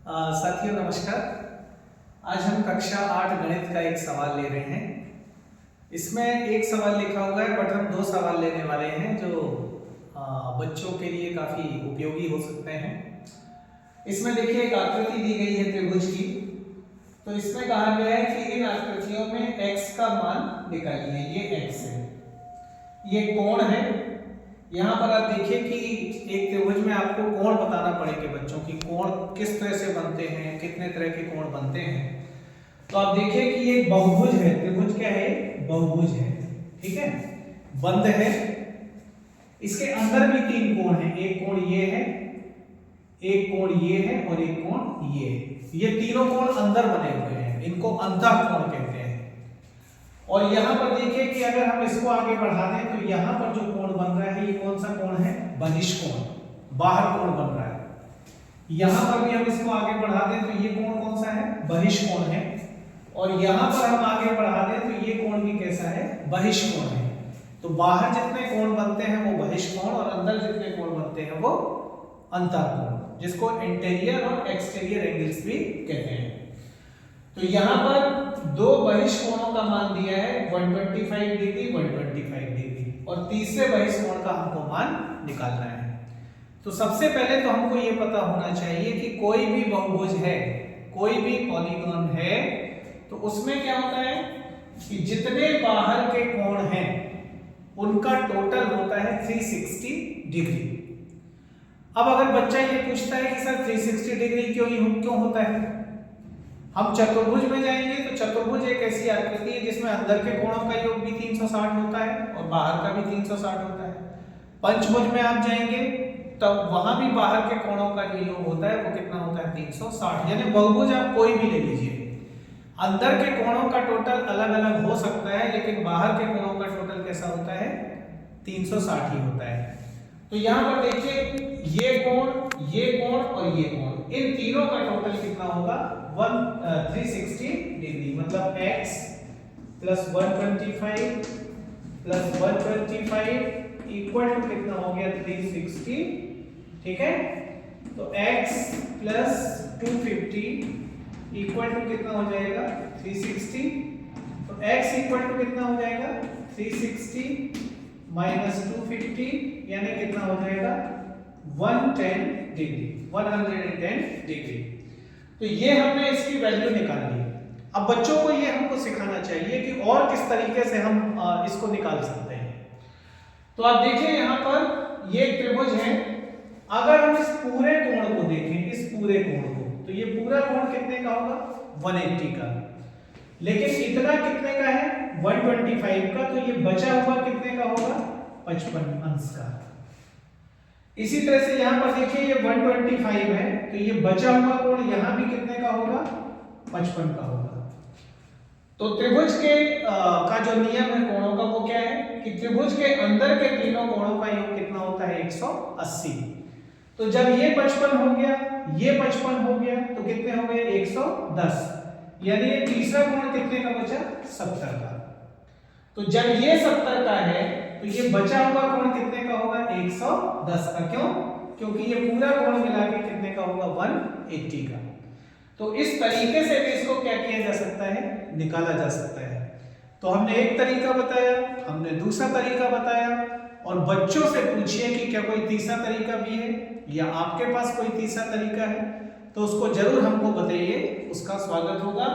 साथियों नमस्कार। आज हम कक्षा 8 गणित का एक सवाल ले रहे हैं। इसमें एक सवाल लिखा हुआ है बट हम दो सवाल लेने वाले हैं जो बच्चों के लिए काफ़ी उपयोगी हो सकते हैं। इसमें देखिए एक आकृति दी गई है त्रिभुज की। तो इसमें कहा गया है कि इन आकृतियों में x का मान निकालिए। ये x है, ये कोण है। यहाँ पर आप देखिए कि एक त्रिभुज में आपको कोण बताना पड़ेगा बच्चों की कोण किस तरह से बनते हैं, कितने तरह के कोण बनते हैं। तो आप देखिए कि ये बहुभुज है। त्रिभुज क्या है? बहुभुज है, ठीक है, बंद है। इसके अंदर भी तीन कोण हैं। एक कोण ये है, एक कोण ये है और एक कोण ये है। ये तीनों कोण अंदर बने हुए हैं, इनको अंतःकोण कहते हैं। और यहां पर देखिए कि अगर हम इसको आगे बढ़ा दें तो यहां पर जो कोण बन रहा है ये कौन सा कोण है? बहिष्कोण, बाहर कोण बन रहा है। यहां पर भी हम इसको आगे बढ़ा दें तो ये कोण कौन सा है? बहिष्कोण है। और यहां पर हम आगे बढ़ा दें तो ये कोण भी कैसा है? बहिष्कोण है। तो बाहर जितने कोण बनते हैं वो बहिष्कोण और अंदर जितने कोण बनते हैं वो अंतःकोण, जिसको इंटीरियर और एक्सटीरियर एंगल्स भी कहते हैं। तो यहां पर दो बहिष्कोणों का मान दिया है 125 डिग्री 125 डिग्री और तीसरे बहिष्कोण का हमको मान निकालना है। तो सबसे पहले तो हमको ये पता होना चाहिए कि कोई भी बहुभुज है, कोई भी पॉलीगॉन है, तो उसमें क्या होता है कि जितने बाहर के कोण हैं उनका टोटल होता है 360 डिग्री। अब अगर बच्चा ये पूछता है कि सर 360 डिग्री क्यों होता है, हम चतुर्भुज में जाएंगे तो चतुर्भुज एक ऐसी आकृति है जिसमें अंदर के कोणों का योग भी 360 होता है और बाहर का भी 360 होता है। पंचभुज में आप जाएंगे तब वहां भी बाहर के कोणों का जो योग होता है वो कितना होता है? 360। यानी बहुभुज आप कोई भी ले लीजिए, अंदर के कोणों का टोटल अलग अलग हो सकता है लेकिन बाहर के कोणों का टोटल कैसा होता है? 360 ही होता है। तो यहां पर देखिए ये कोण और ये कोण, इन तीनों का टोटल कितना होगा? 360 डिग्री। मतलब x plus 125 plus 125 equal to कितना हो गया? 360, ठीक है। तो x प्लस 250 इक्वल टू कितना हो जाएगा? 360। तो x इक्वल टू कितना हो जाएगा? 360 माइनस 250 यानी कितना हो जाएगा? 110 डिग्री, 110 डिग्री। तो ये हमने इसकी वैल्यू निकाल ली। अब बच्चों को ये हमको सिखाना चाहिए कि और किस तरीके से हम इसको निकाल सकते हैं। तो आप देखिए यहाँ पर ये त्रिभुज है। अगर हम इस पूरे कोण को देखें, इस पूरे कोण को, तो ये पूरा कोण कितने का होगा? 180 का। लेकिन इतना कितने का है? 125 का। तो ये बचा हुआ कितने का होगा? 55 अंश का। इसी तरह से यहां पर देखिए ये 125 है तो ये बचा हुआ कोण यहां भी कितने का होगा? 55 का होगा। तो त्रिभुज के का जो नियम है कोणों का वो क्या है कि त्रिभुज के अंदर के तीनों कोणों का योग कितना होता है? 180। तो जब ये 55 हो गया, ये 55 हो गया तो कितने हो गए? 110। यानी ये तीसरा कोण कितने का बचा? 70 का। तो जब ये 70 का है तो ये बचा हुआ कोण कितने का होगा? 110 का। क्यों? क्योंकि ये पूरा कोण मिला के कितने का होगा? 180 का। तो इस तरीके से भी इसको क्या किया जा सकता है? निकाला जा सकता है। तो हमने एक तरीका बताया, हमने दूसरा तरीका बताया, और बच्चों से पूछिए कि क्या कोई तीसरा तरीका भी है या आपके पास कोई तीसरा तरीका है तो उसको जरूर हमको बताइए, उसका स्वागत होगा।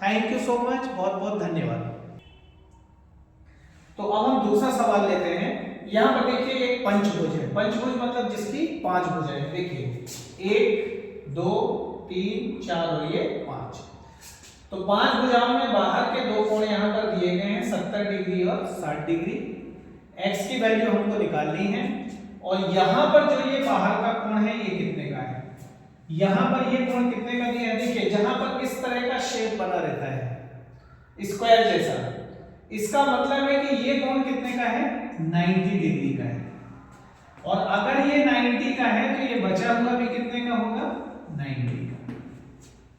थैंक यू सो मच, बहुत बहुत धन्यवाद। तो अब हम दूसरा सवाल लेते हैं। यहां पर देखिए एक पंचभुज है। पंचभुज मतलब जिसकी 5 भुजाएं हैं। देखिए 1 2 3 4 और ये 5। तो 5 भुजाओं में बाहर के दो कोण यहां पर दिए गए हैं 70 डिग्री और 60 डिग्री। x की वैल्यू हमको निकालनी है। और यहां पर जो ये बाहर का कोण है ये कितने का है? यहां पर ये कोण कितने का दिया है? देखिए जहां पर इस तरह का शेप बना रहता है स्क्वायर जैसा, इसका मतलब है कि ये कोण कितने का है? 90 डिग्री का है। और अगर ये 90 का है तो ये बचा हुआ भी कितने का होगा? 90 का,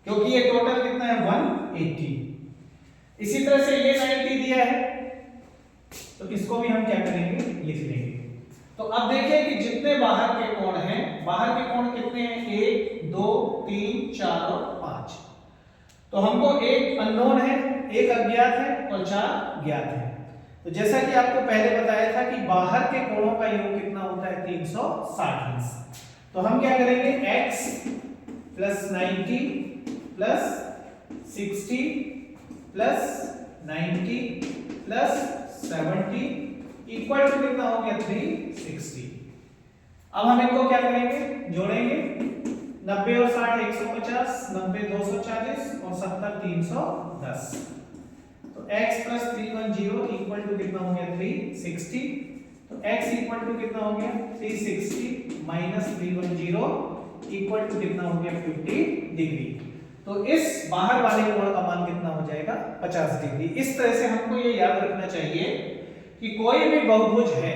क्योंकि ये टोटल कितना है? 180। इसी तरह से ये 90 दिया है तो इसको भी हम क्या करेंगे? लिख लेंगे। तो अब देखिए कि जितने बाहर के कोण हैं, बाहर के कोण कितने हैं? 1 2 3 4 और 5। तो हमको एक अननोन है, एक अज्ञात है और 4 ज्ञात है। तो जैसा कि आपको पहले बताया था कि बाहर के कोणों का योग कितना होता है? 360 अंश। तो हम क्या करेंगे? x + 90 + 60 + 90 + 70 इक्वल टू कितना हो गया? 360। अब हम इनको क्या करेंगे? जोड़ेंगे। 90 और 60 150, 90 240 और 70 310। तो x + 310 इक्वल टू कितना हो गया? 360। तो x इक्वल टू कितना हो गया? 360 - 310 इक्वल टू कितना हो गया? 50 डिग्री। तो इस बाहर वाले कोण का मान कितना हो जाएगा? 50 डिग्री। इस तरह से हमको ये याद रखना चाहिए कि कोई भी बहुभुज है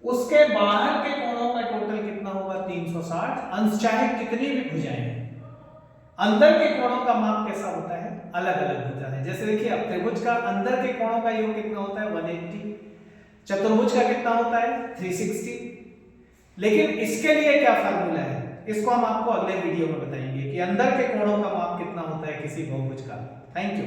उसके बाहर के कोणों का टोटल कितना होगा? 360 अंश, चाहे कितनी भी भुजाएं हैं। अंदर के कोणों का माप कैसा होता है? अलग अलग होता है। जैसे देखिए अब त्रिभुज का अंदर के कोणों का योग कितना होता है? 180। चतुर्भुज का कितना होता है? 360। लेकिन इसके लिए क्या फार्मूला है, इसको हम आपको अगले वीडियो में बताएंगे कि अंदर के कोणों का माप कितना होता है किसी बहुभुज का। Thank you.